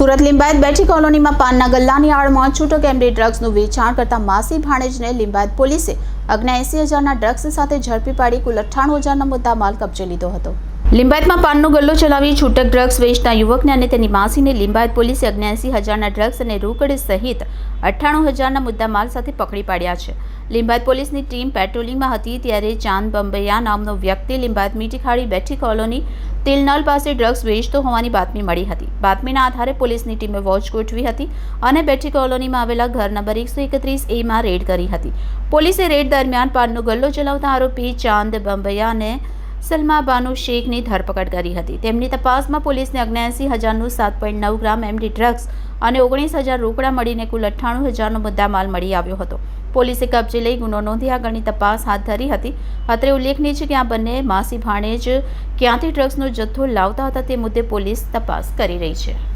સુરત લિંબાયત બેઠી કોલોનીમાં પાનના ગલ્લાની આડમાં છૂટક એમડી ડ્રગ્સનું વેચાણ કરતા માસી ભાણેજને લિંબાયત પોલીસે 79,000ના ડ્રગ્સ સાથે ઝડપી પાડી કુલ 98,000ના મુદ્દા માલ કબજે લીધો હતો। લિંબાયતમાં પાનનો ગલ્લો ચલાવી છૂટક ડ્રગ્સ વેચતા યુવકને અને તેની માસીને લિંબાયત પોલીસે 79,000ના ડ્રગ્સ અને રોકડ સહિત 98,000ના મુદ્દા માલ સાથે પકડી પાડ્યા છે। લિંબાયત પોલીસની ટીમ પેટ્રોલિંગમાં હતી ત્યારે ચાંદ બંબૈયા નામનો વ્યક્તિ લિંબાયત મીઠીખાડી બેઠી કોલોની તેલનલ પાસે ડ્રગ્સ વેચતો હોવાની બાતમી મળી હતી। બાતમીના આધારે પોલીસની ટીમે વોચ ગોઠવી હતી અને બેઠી કોલોનીમાં આવેલા ઘર નંબર 131A માં રેડ કરી હતી। પોલીસે રેડ દરમિયાન પાનનો ગલ્લો ચલાવતા આરોપી ચાંદ બંબૈયા અને સલમા બાનુ શેખની ધરપકડ કરી હતી। તેમની તપાસમાં પોલીસને 79,000નું 7.9 ગ્રામ એમડી ડ્રગ્સ અને 19,000 રોકડા મળીને કુલ 98,000નો મુદ્દામાલ મળી આવ્યો હતો। પોલીસે કબજે લઈ ગુનો નોંધી આગળની તપાસ હાથ ધરી હતી। અત્રે ઉલ્લેખનીય છે કે આ બંને માસી ભાણેજ ક્યાંથી ડ્રગ્સનો જથ્થો લાવતા હતા તે મુદ્દે પોલીસ તપાસ કરી રહી છે।